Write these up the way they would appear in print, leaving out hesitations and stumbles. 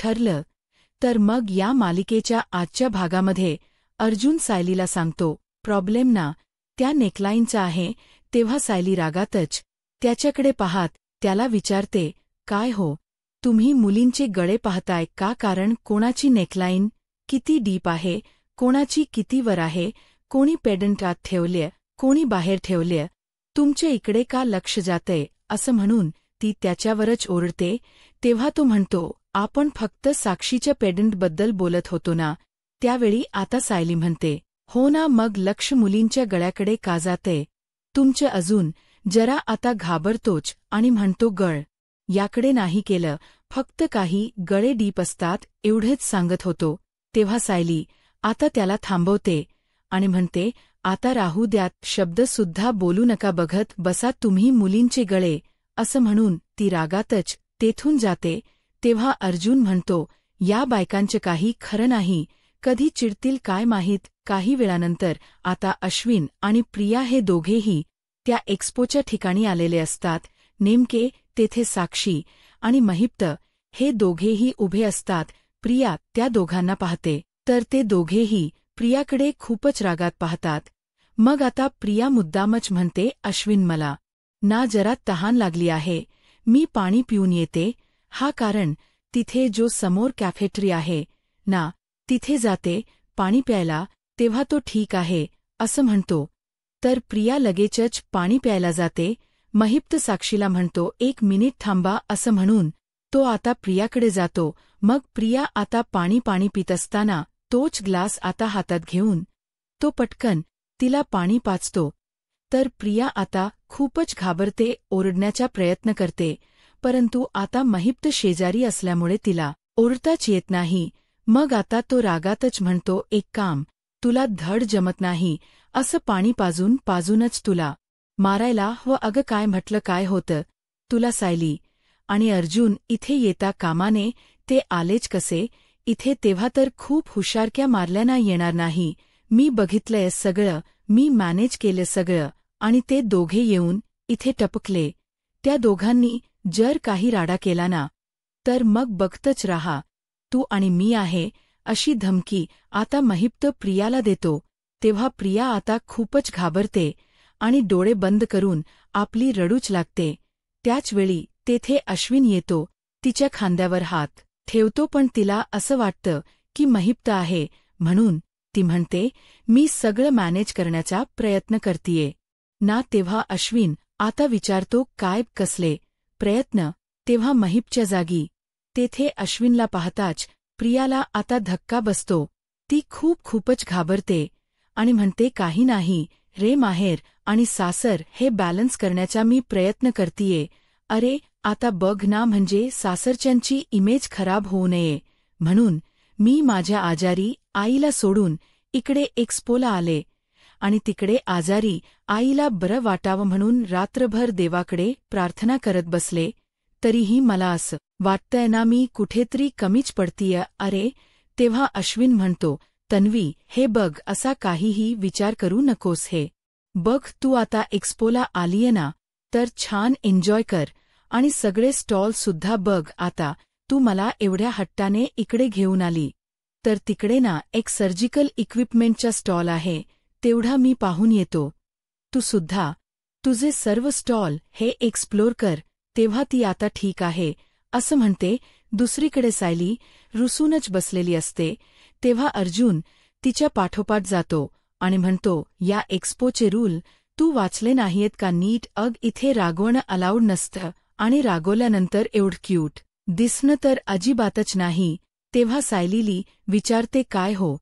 ठरलं. तर मग या मालिकेच्या आजच्या भागामध्ये अर्जुन सायलीला सांगतो, प्रॉब्लेम ना त्या नेकलाईनचा आहे. तेव्हा सायली रागातच त्याच्याकडे पाहत त्याला विचारते, काय हो, तुम्ही मुलींचे गळे पाहताय का? कारण कोणाची नेकलाईन किती डीप आहे, कोणाची किती वर आहे, कोणी पेडंट आत ठेवलीय, कोणी बाहेर ठेवलीय, तुमच्या इकडे का लक्ष जातंय, असं म्हणून ती त्याच्यावरच ओरडते. तेव्हा तो म्हणतो, आपण फक्त साक्षीच्या पेडंटबद्दल बोलत होतो ना. त्यावेळी आता सायली म्हणते, हो ना, मग लक्ष मुलींच्या गळ्याकडे का जाते? तुमचं अजून जरा आता घाबरतोच आणि म्हणतो, गळ याकडे नाही केलं, फक्त काही गळे डीप असतात एवढेच सांगत होतो. तेव्हा सायली आता त्याला थांबवते आणि म्हणते, आता राहू द्यात, शब्दसुद्धा बोलू नका, बघत बसा तुम्ही मुलींचे गळे, असं म्हणून ती रागातच तेथून जाते. तेव्हा अर्जुन म्हणतो, या बायकांचं काही खरं नाही, कधी चिडतील काय माहीत. काही वेळानंतर आता अश्विन आणि प्रिया हे दोघेही त्या एक्स्पोच्या ठिकाणी आलेले असतात. नेमके तेथे साक्षी आणि महिप्त हे दोघेही उभे असतात. प्रिया त्या दोघांना पाहते तर ते दोघेही प्रियाकडे खूपच रागात पाहतात. मग आता प्रिया मुद्दामच म्हणते, अश्विन मला ना जरा तहान लागली आहे, मी पाणी पिऊन येते. हा कारण तिथे जो समोर कॅफेटेरिया आहे ना, तिथे जाते पाणी प्यायला. तेव्हा तो ठीक आहे असं म्हणतो. तर प्रिया लगेचच पाणी प्यायला जाते. महिप्त साक्षीला म्हणतो, एक मिनिट थांबा, असं म्हणून तो आता प्रियाकडे जातो. मग प्रिया आता पाणी पित असताना तोच ग्लास आता हातात घेऊन तो पटकन तिला पाणी पाजतो. तर प्रिया आता खूपच घाबरते, ओरडण्याचा प्रयत्न करते, परंतु आता महिप्त शेजारी असल्यामुळे तिला ओरडताच येत नाही. मग आता तो रागातच म्हणतो, एक काम, तुला धड जमत नाही असं पाणी पाजूनच तुला मारायला व अगं काय म्हटलं, काय होतं तुला सायली आणि अर्जुन इथे येता कामाने, ते आलेच कसे इथे? तेव्हा तर खूप हुशारक्या मारल्याना येणार नाही, मी बघितलंय सगळं, मी मॅनेज केलं सगळं. आणि ते दोघे येऊन इथे टपकले. त्या दोघांनी जर काही राडा केला ना, तर मग बघतच राहा, तू आणि मी आहे, अशी धमकी आता महिप्त प्रियाला देतो. तेव्हा प्रिया आता खूपच घाबरते आणि डोळे बंद करून आपली रडूच लागते. त्याचवेळी तेथे अश्विन येतो, तिच्या खांद्यावर हात ठेवतो, पण तिला असं वाटतं की महिप्त आहे म्हणून ती म्हणते, मी सगळं मॅनेज करण्याचा प्रयत्न करतीये ना. तेव्हा अश्विन आता विचारतो, काय कसले प्रयत्न? तेव्हा महिपच्या जागी तेथे अश्विनला पाहताच प्रियाला आता धक्का बसतो. ती खूपच घाबरते आणि म्हणते, काही नाही रे, माहेर आणि सासर हे बॅलन्स करण्याचा मी प्रयत्न करतीये. अरे आता बघ ना, म्हणजे सासरच्यांची इमेज खराब होऊ नये म्हणून मी माझ्या आजारी आईला सोडून इकडे एक्स्पोला आले आणि तिकडे आजारी आईला बरं वाटावं म्हणून रात्रभर देवाकडे प्रार्थना करत बसले. तरीही मला असं वाटतंय ना, मी कुठेतरी कमीच पडतीय. अरे तेव्हा अश्विन म्हणतो, तन्वी हे बघ, असा काहीही विचार करू नकोस, हे बघ तू आता एक्स्पोला आलीये ना, तर छान एन्जॉय कर आणि सगळे स्टॉलसुद्धा बघ. आता तू मला एवढ्या हट्टाने इकडे घेऊन आली तर तिकडे ना एक सर्जिकल इक्विपमेंटचा स्टॉल आहे, तेवढा मी पाहून येतो. तू सुद्धा तुझे सर्व स्टॉल हे एक्सप्लोर कर. तेव्हा ती आता ठीक आहे असं म्हणते. दुसरीकडे सायली रुसूनच बसलेली असते. तेव्हा अर्जुन तिच्या पाठोपाठ जातो आणि म्हणतो, या एक्स्पोचे रूल तू वाचले नाहीयेत का नीट? इथे रागवणं अलाउड नसतं आणि रागवल्यानंतर एवढं क्यूट दिसणं तर अजिबातच नाही. तेव्हा सायलीली विचारते, काय हो,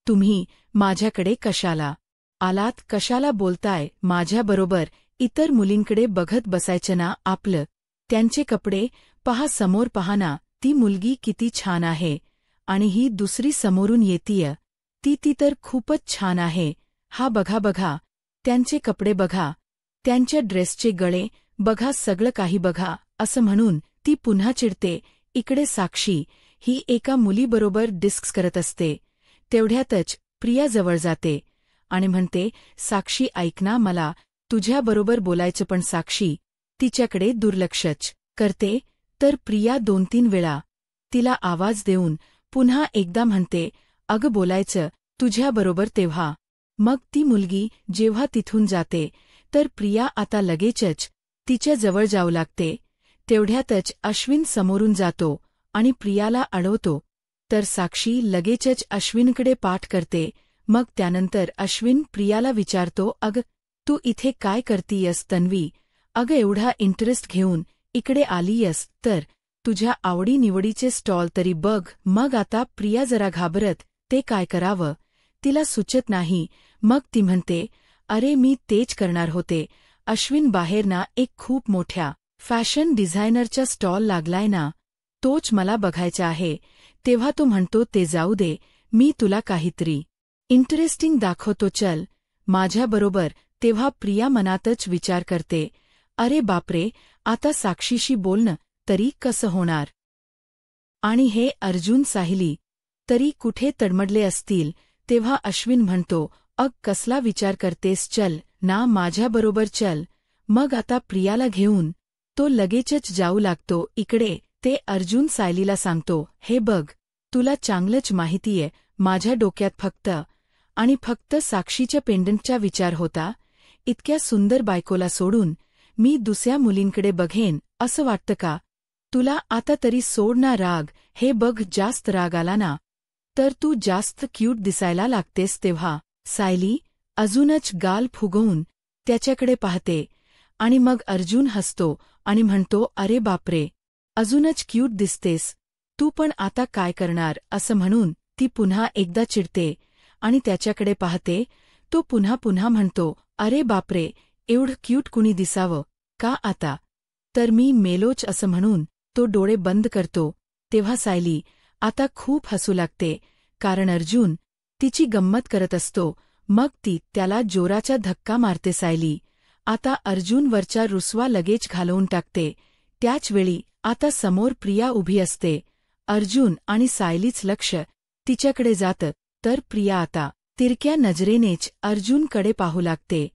तुम्ही माझ्याकडे कशाला आलात? कशाला बोलताय माझ्याबरोबर? इतर मुलींकडे बघत बसायचं ना आपलं? त्यांचे कपडे पहा, समोर पहा ना, ती मुलगी किती छान आहे आणि ही दुसरी समोरून येतीय, ती तर खूपच छान आहे. हा बघा, त्यांचे कपडे बघा, त्यांच्या ड्रेसचे गळे बघा, सगळं काही बघा, असं म्हणून ती पुन्हा चिडते. इकडे साक्षी ही एका मुलीबरोबर डिस्कस करत असते. तेवढ्यातच प्रिया जवळ जाते आणि म्हणते, साक्षी ऐक ना, मला तुझ्याबरोबर बोलायचं. पण साक्षी तिच्याकडे दुर्लक्षच करते. तर प्रिया 2-3 वेळा तिला आवाज देऊन पुन्हा एकदा म्हणते, अगं बोलायचं तुझ्याबरोबर तेव्हा. मग ती मुलगी जेव्हा तिथून जाते तर प्रिया आता लगेचच तिच्या जवळ जाऊ लागते. तेवढ्यातच अश्विन समोरून जातो आणि प्रियाला अडवतो. तर साक्षी लगेचच अश्विनकडे पाठ करते. मग त्यानंतर अश्विन प्रियाला विचारतो, अगं तू इथे काय करतीयस तन्वी? अगं एवढा इंटरेस्ट घेऊन इकडे आलीयस तर तुझ्या आवडीनिवडीचे स्टॉल तरी बघ. मग आता प्रिया जरा घाबरत ते काय करावं तिला सुचत नाही. मग ती म्हणते, अरे मी तेच करणार होते. अश्विन बाहेर ना एक खूप मोठ्या फॅशन डिझायनरचा स्टॉल लागलाय ना, तोच मला बघायचा आहे. तेव्हा तो म्हणतो ते जाऊ दे, मी तुला काहीतरी इंटरेस्टिंग दाखवतो, चल माझ्याबरोबर. तेव्हा प्रिया मनातच विचार करते, अरे बापरे, आता साक्षीशी बोलणं तरी कसं होणार? आणि हे अर्जुन साहिली तरी कुठे तडमडले असतील. तेव्हा अश्विन म्हणतो, अग कसला विचार करतेस, चल ना माझ्याबरोबर चल. मग आता प्रियाला घेऊन तो लगेचच जाऊ लागतो. इकडे ते अर्जुन सायलीला सांगतो, हे बघ तुला चांगलंच माहितीये माझ्या डोक्यात फक्त साक्षीच्या पेंडंटचा विचार होता. इतक्या सुंदर बायकोला सोडून मी दुसऱ्या मुलींकडे बघेन असं वाटतं का तुला? आता तरी सोड ना राग. हे बघ जास्त राग आला ना तर तू जास्त क्यूट दिसायला लागतेस. तेव्हा सायली अजूनच गाल फुगवून त्याच्याकडे पाहते आणि मग अर्जुन हसतो आणि म्हणतो, अरे बापरे, अजूनच क्यूट दिसतेस तू, पण आता काय करणार? असं म्हणून ती पुन्हा एकदा चिडते आणि त्याच्याकडे पाहते. तो पुन्हा म्हणतो, अरे बापरे, एवढं क्यूट कुणी दिसावं का आता? तर मी मेलोच. असं म्हणून तो डोळे बंद करतो. तेव्हा सायली आता खूप हसू लागते, कारण अर्जुन तिची गंमत करत असतो. मग ती त्याला जोराचा धक्का मारते. सायली आता अर्जुनवरचा रुसवा लगेच घालवून टाकते. त्याचवेळी आता समोर प्रिया उभी असते. अर्जुन आणि सायलीच लक्ष तिच्याकडे जातं. तर प्रिया आता तिरक्या नजरेनेच अर्जुनकडे पाहू लागते.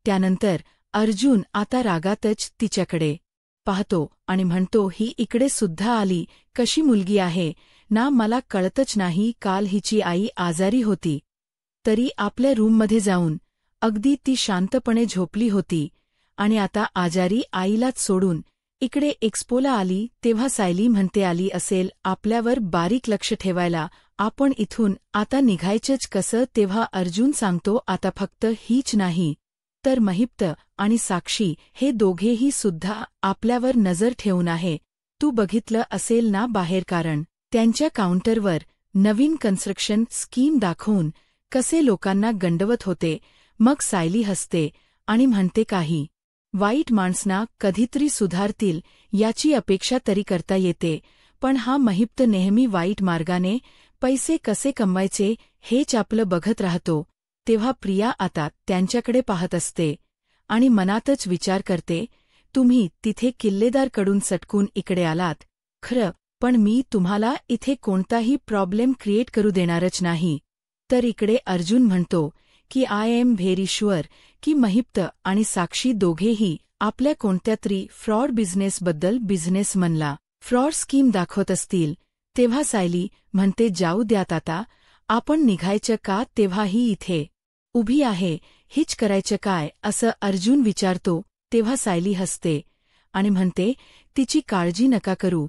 त्यानंतर अर्जुन आता रागातच तिच्याकडे पाहतो आणि म्हणतो, ही इकडे सुद्धा आली कशी मुलगी आहे ना? मला कळतच नाही. काल हिची आई आजारी होती तरी आपल्या रूममध्ये जाऊन अगदी ती शांतपणे झोपली होती आणि आता आजारी आईलाच सोडून इकडे एक्स्पोला आली. तेव्हा सायली म्हणते, आली असेल आपल्यावर बारीक लक्ष ठेवायला, आपण इथून आता निघायचंच कसं? तेव्हा अर्जुन सांगतो, आता फक्त हीच नाही तर महिप्त आणि साक्षी हे दोघेही सुद्धा आपल्यावर नजर ठेवून आहे. तू बघितलं असेल ना बाहेर, कारण त्यांच्या काउंटरवर नवीन कन्स्ट्रक्शन स्कीम दाखवून कसे लोकांना गंडवत होते. मग सायली हसते आणि म्हणते, काही वाईट माणसना कधीतरी सुधारतील याची अपेक्षा तरी करता येते, पण हा महिप्त नेहमी वाईट मार्गाने पैसे कसे कमवायचे हेच आपलं बघत राहतो. तेव्हा प्रिया आता त्यांच्याकडे पाहत असते आणि मनातच विचार करते, तुम्ही तिथे किल्लेदारकडून सटकून इकडे आलात खरं, पण मी तुम्हाला इथे कोणताही प्रॉब्लेम क्रिएट करू देणारच नाही. तर इकडे अर्जुन म्हणतो की आय एम व्हेरी शुअर की महिप्त आणि साक्षी दोघेही आपल्या कोणत्यातरी फ्रॉड बिझनेसमनला फ्रॉड स्कीम दाखवत असतील. तेव्हा सायली म्हणते, जाऊ द्यात आता, आपण निघायचं का? तेव्हा ही इथे उभी आहे, हिच करायचं काय? असं अर्जुन विचारतो. तेव्हा सायली हसते आणि म्हणते, तिची काळजी नका करू,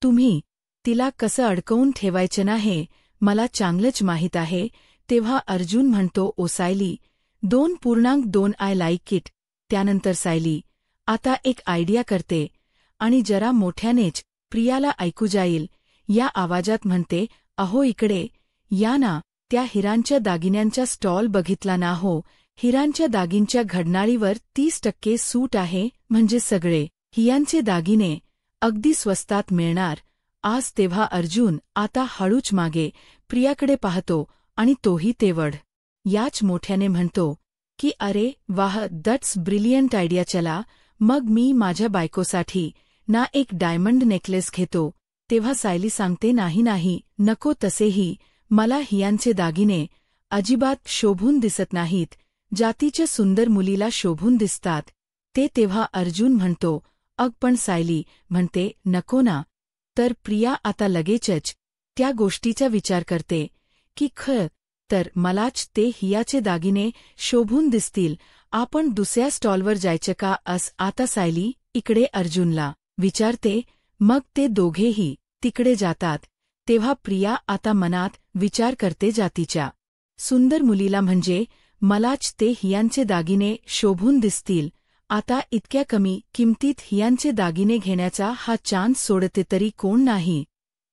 तुम्ही तिला कसं अडकवून ठेवायचं ना हे मला चांगलंच माहीत आहे. तेव्हा अर्जुन म्हणतो, ओ सायली 2.2 आय लाईक इट. त्यानंतर सायली आता एक आयडिया करते आणि जरा मोठ्यानेच प्रियाला ऐकू जाईल या आवाजात म्हणते, अहो इकडे या ना, त्या हिरांच्या दागिन्यांचा स्टॉल बघितला ना? हो, हिरांच्या दागिन्यांच्या घडणाळीवर 30% सूट आहे, म्हणजे सगळे हियांचे दागिने अगदी स्वस्तात मिळणार आज. तेव्हा अर्जुन आता हळूच मागे प्रियाकडे पाहतो आणि तोही तेवढ याच मोठ्याने म्हणतो की अरे वाह, दट्स ब्रिलियंट आयडिया. चला मग मी माझ्या बायकोसाठी ना एक डायमंड नेकलेस घेतो. तेव्हा सायली सांगते, नाही नको, तसेही मला हियांचे दागिने अजिबात शोभून दिसत नाहीत, जातीच्या सुंदर मुलीला शोभून दिसतात ते. तेव्हा अर्जुन म्हणतो, अग पण सायली म्हणते, नको ना, तर प्रिया आता लगेचच त्या गोष्टीचा विचार करते की तर मलाच ते हियाचे दागिने शोभून दिसतील, आपण दुसऱ्या स्टॉलवर जायचं का आता सायली इकडे अर्जुनला विचारते. मग ते दोघेही तिकडे जातात. तेव्हा प्रिया आता मनात विचार करते जातीच्या सुंदर मुलीला म्हणजे मलाच ते हियांचे दागिने शोभून दिसतील, आता इतक्या कमी किमतीत हियांचे दागिने घेण्याचा हा चान्स सोडते तरी कोण नाही.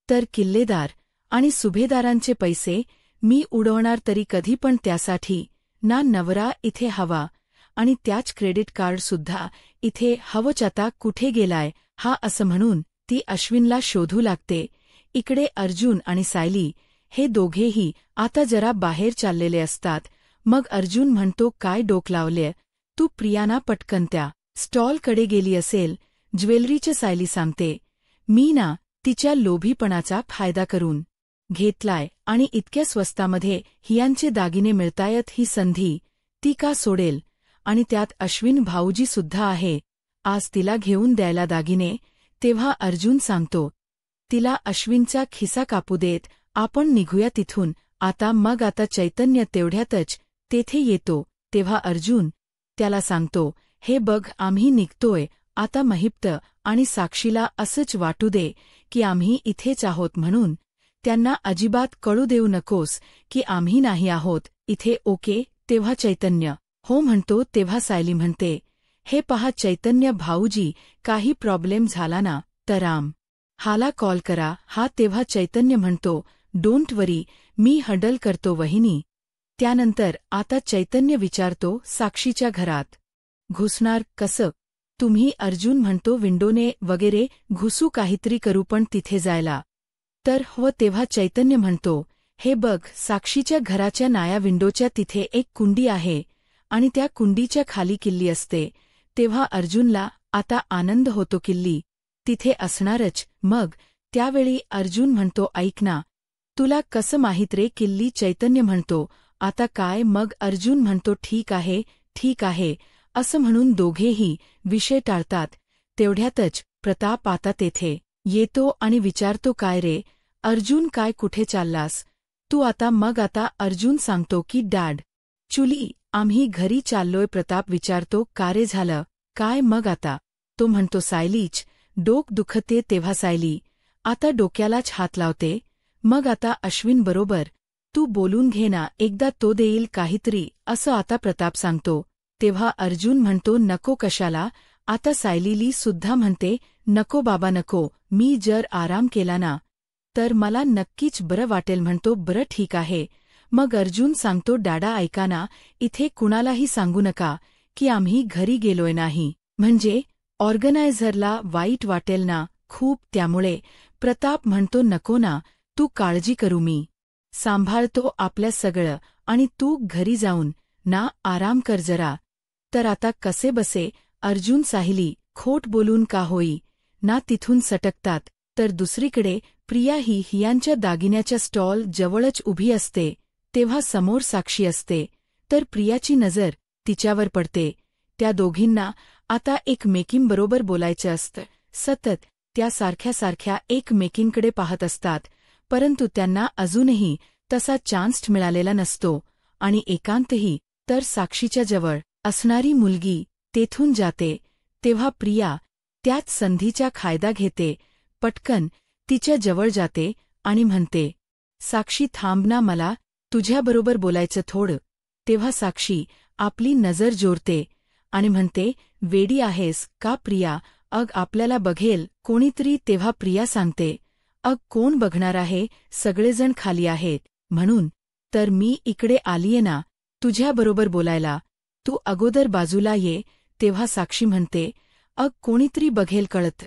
तर किल्लेदार आणि सुभेदारांचे पैसे मी उडवणार तरी कधी, पण त्यासाठी ना नवरा इथे हवा आणि त्याच क्रेडिट कार्डसुद्धा इथे हवंच, आता कुठे गेलाय हा असं म्हणून ती अश्विनला शोधू लागते. इकडे अर्जुन आणि सायली हे दोघेही आता जरा बाहेर चाललेले असतात. मग अर्जुन म्हणतो, काय डोक लावले तू प्रियाना, पटकन त्या स्टॉलकडे गेली असेल ज्वेलरीचे. सायली सांगते, मी ना तिच्या लोभीपणाचा फायदा करून घेतलाय आणि इतक्या स्वस्तामध्ये हियांचे दागिने मिळतायत, ही संधी ती का सोडेल. आणि त्यात अश्विन भाऊजीसुद्धा आहे, आज तिला घेऊन द्यायला दागिने. तेव्हा अर्जुन सांगतो, तिला अश्विनचा खिसा कापू देत, आपण निघूया तिथून आता. मग आता चैतन्य तेवढ्यातच तेथे येतो. तेव्हा अर्जुन त्याला सांगतो, हे बघ आम्ही निघतोय आता, महिप्त आणि साक्षीला असंच वाटू दे की आम्ही इथेच आहोत, म्हणून त्यांना अजिबात कळू देऊ नकोस की आम्ही नाही आहोत इथे, ओके. तेव्हा चैतन्य हो म्हणतो. तेव्हा सायली म्हणते, हे पहा चैतन्य भाऊजी, काही प्रॉब्लेम झाला ना तर हाला कॉल करा हा. तेव्हा चैतन्य म्हणतो, डोंट वरी, मी हँडल करतो वहिनी. त्यानंतर आता चैतन्य विचारतो, साक्षीच्या घरात घुसणार कसं तुम्ही. अर्जुन म्हणतो, विंडोने वगैरे घुसू, काहीतरी करू, पण तिथे जायला तर हो. तेव्हा चैतन्य म्हणतो, हे बघ साक्षीच्या घराच्या नाया विंडोच्या तिथे एक कुंडी आहे आणि त्या कुंडीच्या खाली किल्ली असते. तेव्हा अर्जुनला आता आनंद होतो, किल्ली तिथे असणारच. मग त्यावेळी अर्जुन म्हणतो, ऐक ना, तुला कसं माहीत रे किल्ली. चैतन्य म्हणतो, आता काय. मग अर्जुन म्हणतो, ठीक आहे असं म्हणून दोघेही विषय टाळतात. तेवढ्यातच प्रताप आता तेथे येतो आणि विचारतो, काय रे अर्जुन, काय कुठे चाललास तू आता. मग आता अर्जुन सांगतो की डॅड चुली आम्ही घरी चाललोय. प्रताप विचारतो, का रे झालं काय मग आता. तो म्हणतो, सायलीच डोक दुखते. तेव्हा सायली आता डोक्यालाच हात लावते. मग आता अश्विन बरोबर तू बोलून घे ना एकदा, तो देईल काहीतरी असं आता प्रताप सांगतो. तेव्हा अर्जुन म्हणतो, नको कशाला. आता सायलीली सुद्धा म्हणते, नको बाबा नको, मी जर आराम केला ना तर मला नक्कीच बरं वाटेल. म्हणतो, बरं ठीक आहे. मग अर्जुन सांगतो, डॅडा ऐका ना, इथे कुणालाही सांगू नका की आम्ही घरी गेलोय नाही, म्हणजे ऑर्गनायझरला वाईट वाटेल ना खूप. त्यामुळे प्रताप म्हणतो, नको ना, तू काळजी करू, मी सांभाळतो आपल्या सगळं आणि तू घरी जाऊन ना आराम कर जरा. तर आता कसे बसे अर्जुन सायली खोट बोलून का होई ना तिथून सटकतात. तर दुसरीकडे प्रिया ही हियांच्या दागिन्याच्या स्टॉल जवळच उभी असते. तेव्हा समोर साक्षी असते. तर प्रियाची नजर तिच्यावर पडते. त्या दोघींना आता एकमेकींबरोबर बोलायचं असतं. सतत त्या सारख्या एकमेकींकडे पाहत असतात, परंतु त्यांना अजूनही तसा चान्स मिळालेला नसतो. आणि एकांतही तर साक्षीच्या जवळ असणारी मुलगी तेथून जाते. तेव्हा प्रिया त्याच संधीचा फायदा घेते. पटकन तिच्या जवळ जाते आणि म्हणते, साक्षी थांब ना, मला तुझ्याबरोबर बोलायचं थोडं. तेव्हा साक्षी आपली नजर जोडते आणि म्हणते, वेडी आहेस का प्रिया, अग आपल्याला बघेल कोणीतरी. तेव्हा प्रिया सांगते, अग कोण बघणार आहे, सगळेजण खाली आहेत म्हणून तर मी इकडे आलीये ना तुझ्याबरोबर बोलायला, तू अगोदर बाजूला ये. तेव्हा साक्षी म्हणते, अग कोणीतरी बघेल कळत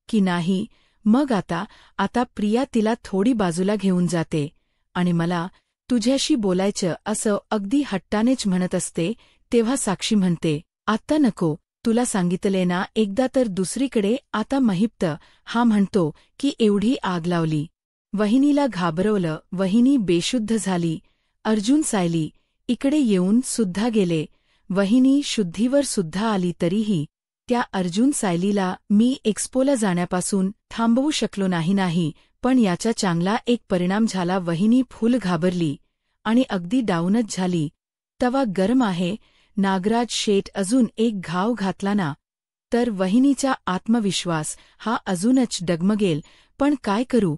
की नाही. मग आता प्रिया तिला थोडी बाजूला घेऊन जाते आणि मला तुझ्याशी बोलायचं असं अगदी हट्टानेच म्हणत असते. तेव्हा साक्षी म्हणते, आत्ता नको, तुला सांगितले ना एकदा. तर दुसरीकडे आता महिप्त हा म्हणतो की एवढी आग लावली, वहिनीला घाबरवलं, वहिनी बेशुद्ध झाली. अर्जुन सायली इकडे येऊन सुद्धा गेले, वहिनी शुद्धीवर सुद्धा आली तरीही त्या अर्जुन सायलीला मी एक्स्पोला जाण्यापासून थांबवू शकलो नाही पण याचा चांगला एक परिणाम झाला. वहिनी फुल घाबरली आणि अगदी डाऊनच झाली. तवा गरम आहे. नागराज शेठ अजून एक घाव घातला ना तर वहिनीचा आत्मविश्वास हा अजूनच डगमगेल. पण काय करू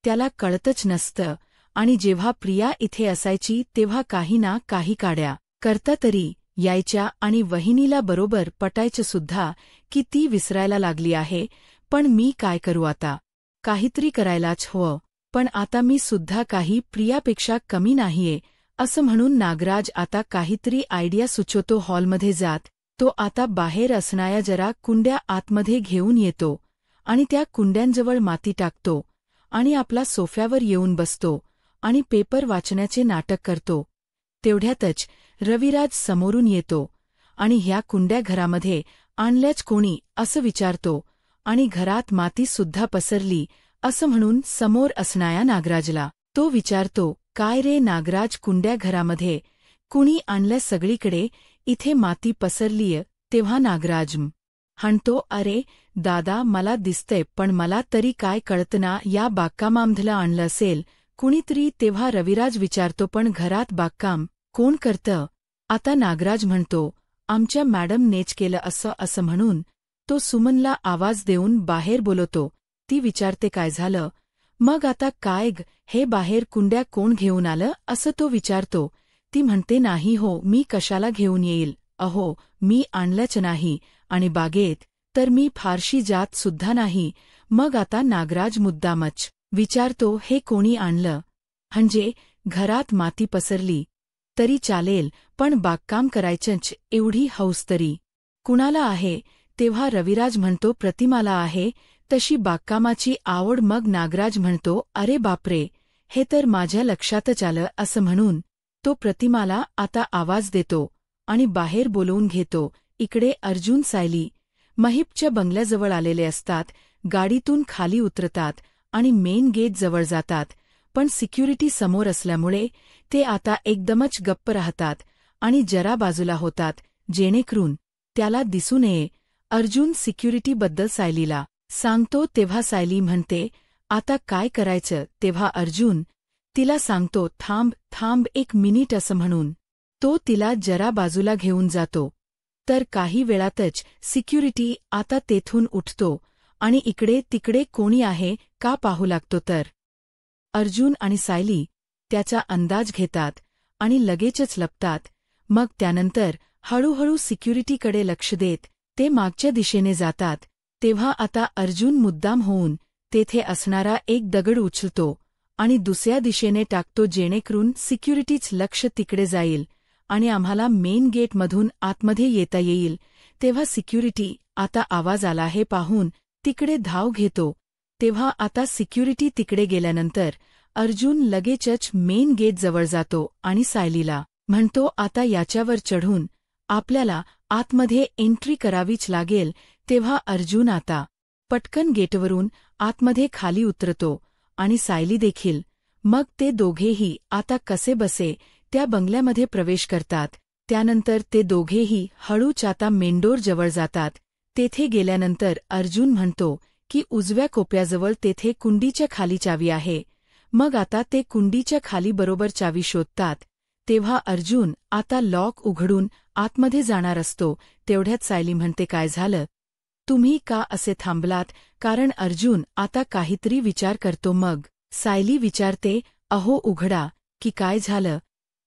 त्याला कळतच नसतं. आणि जेव्हा प्रिया इथे असायची तेव्हा काही ना काही काड्या करता तरी यायच्या आणि वहिनीला बरोबर पटायचं सुद्धा की ती विसरायला लागली आहे. पण मी काय करू आता, काहीतरी करायलाच हवं. पण आता मी सुद्धा काही प्रियापेक्षा कमी नाहीये असं म्हणून नागराज आता काहीतरी आयडिया सुचवतो. हॉलमध्ये जात तो आता बाहेर असणाऱ्या जरा कुंड्या आतमध्ये घेऊन येतो आणि त्या कुंड्यांजवळ माती टाकतो आणि आपला सोफ्यावर येऊन बसतो आणि पेपर वाचण्याचे नाटक करतो. तेवढ्यातच रविराज समोरून येतो आणि ह्या कुंड्या घरामध्ये आणल्याच कोणी असं विचारतो आणि घरात माती सुद्धा पसरली असं म्हणून समोर असणाऱ्या नागराजला तो विचारतो, काय रे नागराज, कुंड्या घरामध्ये कुणी आणल्या? सगळीकडे इथे माती पसरलीय. तेव्हा नागराज म्हणतो, अरे दादा मला दिसतंय पण मला तरी काय कळतं ना, या बागकामामधलं आणलं असेल कुणीतरी. तेव्हा रविराज विचारतो, पण घरात बागकाम कोण करतं? आता नागराज म्हणतो, आमच्या मॅडमनेच केलं असं म्हणून तो सुमनला आवाज देऊन बाहेर बोलवतो. ती विचारते, काय झालं? मग आता काय हे बाहेर कुंड्या कोण घेऊन आलं असं तो विचारतो. ती म्हणते, नाही हो, मी कशाला घेऊन येईल, अहो मी आणलंच नाही आणि बागेत तर मी फारशी जात सुद्धा नाही. मग आता नागराज मुद्दामच विचारतो, हे कोणी आणलं? म्हणजे घरात माती पसरली तरी चालेल पण बागकाम करायचंच एवढी हौस तरी कुणाला आहे? तेव्हा रविराज म्हणतो, प्रतिमाला आहे तशी बागकामाची आवड. मग नागराज म्हणतो, अरे बापरे, हे तर माझ्या लक्षातच आलं. असं म्हणून तो प्रतिमाला आता आवाज देतो आणि बाहेर बोलवून घेतो. इकडे अर्जुन सायली महिपच्या बंगल्याजवळ आलेले असतात. गाडीतून खाली उतरतात आणि मेन गेट जवळ जातात. पण सिक्युरिटी समोर असल्यामुळे ते आता एकदमच गप्प राहतात आणि जरा बाजूला होतात जेणेकरून त्याला दिसू नये. अर्जुन सिक्युरिटीबद्दल सायलीला सांगतो तेव्हा सायली म्हणते, आता काय करायचं? तेव्हा अर्जुन तिला सांगतो, थांब एक मिनिट असं म्हणून तो तिला जरा बाजूला घेऊन जातो. तर काही वेळातच सिक्युरिटी आता तेथून उठतो आणि इकडे तिकडे कोणी आहे का पाहू लागतो. तर अर्जुन आणि सायली त्याचा अंदाज घेतात आणि लगेचच लपतात. मग त्यानंतर हळूहळू सिक्युरिटीकडे लक्ष देत ते मागच्या दिशेने जातात. तेव्हा आता अर्जुन मुद्दाम होऊन तेथे असणारा एक दगड उचलतो आणि दुसऱ्या दिशेने टाकतो जेणेकरून सिक्युरिटीच लक्ष तिकडे जाईल आणि आम्हाला मेन गेटमधून आतमध्ये येता येईल. तेव्हा सिक्युरिटी आता आवाज आला हे पाहून तिकडे धाव घेतो. तेव्हा आता सिक्युरिटी तिकडे गेल्यानंतर अर्जुन लगेचच मेन गेट जवळ जातो आणि सायलीला म्हणतो, आता याच्यावर चढून आपल्याला आतमध्ये एंट्री करावीच लागेल. तेव्हा अर्जुन आता पटकन गेटवरून आतमध्ये खाली उतरतो आणि सायली देखील. मग ते दोघेही आता कसेबसे त्या बंगल्यामध्ये प्रवेश करतात. त्यानंतर ते दोघेही हळूच आता मेनडोर जवळ जातात. तेथे गेल्यानंतर अर्जुन म्हणतो की उजव्या कोपऱ्याजवळ तेथे कुंडीच्या खाली चावी आहे. मग आता ते कुंडीच्या खाली बरोबर चावी शोधतात. तेव्हा अर्जुन आता लॉक उघडून आतमध्ये जाणार असतो. तेवढ्यात सायली म्हणते, काय झालं? तुम्ही का असे थांबलात? कारण अर्जुन आता काहीतरी विचार करतो. मग सायली विचारते, अहो उघडा की काय झालं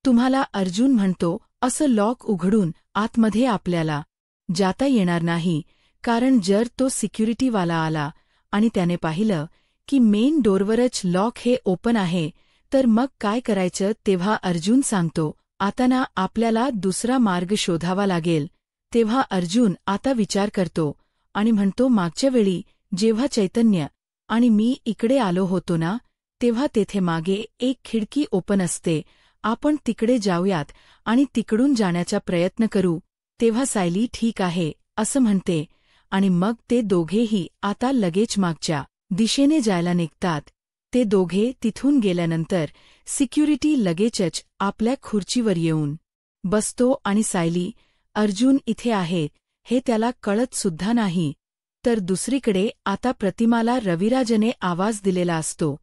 तुम्हाला? अर्जुन म्हणतो, असं लॉक उघडून आतमध्ये आपल्याला जाता येणार नाही, कारण जर तो सिक्युरिटीवाला आला आणि त्याने पाहिलं की मेन डोरवरच लॉक हे ओपन आहे तर मग काय करायचं? तेव्हा अर्जुन सांगतो, आता ना आपल्याला दुसरा मार्ग शोधावा लागेल. तेव्हा अर्जुन आता विचार करतो आणि म्हणतो, मागच्या वेळी जेव्हा चैतन्य आणि मी इकडे आलो होतो ना तेव्हा तेथे मागे एक खिडकी ओपन असते. आपण तिकडे जाऊयात आणि तिकडून जाण्याचा प्रयत्न करू. तेव्हा सायली ठीक आहे असं म्हणते आणि मग ते दोघेही आता लगेच मागच्या दिशेने जायला निघतात. ते दोघे तिथून गेल्यानंतर सिक्युरिटी लगेचच आपल्या खुर्चीवर येऊन बसतो आणि सायली, अर्जुन इथे आहे हे त्याला कळत सुद्धा नाही. तर दुसरीकडे आता प्रतिमाला रविराजने आवाज दिलेला असतो.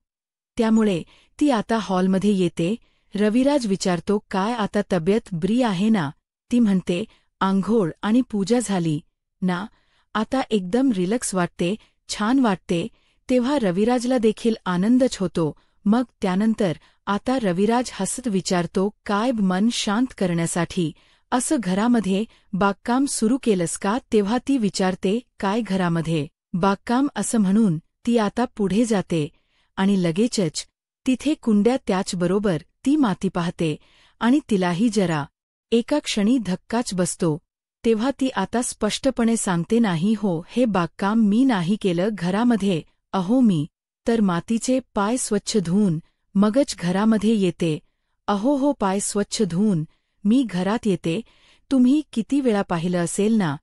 त्यामुळे ती आता हॉलमध्ये येते. रविराज विचारतो, काय आता तब्येत बरी आहे ना? ती म्हणते, आंघोळ आणि पूजा झाली ना, आता एकदम रिलॅक्स वाटते, छान वाटते. तेव्हा रविराजला देखील आनंदच होतो. मग त्यानंतर आता रविराज हसत विचारतो, काय मन शांत करण्यासाठी असं घरामध्ये बागकाम सुरू केलंस का? तेव्हा ती विचारते, काय घरामध्ये बागकाम? असं म्हणून ती आता पुढे जाते आणि लगेचच तिथे कुंड्या, त्याचबरोबर ती माती पाहते आणि तिलाही जरा एका क्षणी धक्काच बसतो. तेव्हा ती आता स्पष्टपणे सांगते, नाही हो, हे बागकाम मी नाही केलं घरामध्ये. अहो, मी तर मातीचे पाय स्वच्छ धुवून मगच घरामध्ये येते. अहो हो, पाय स्वच्छ धुवून मी घरात येते. तुम्ही किती वेळा पाहिलं असेल ना,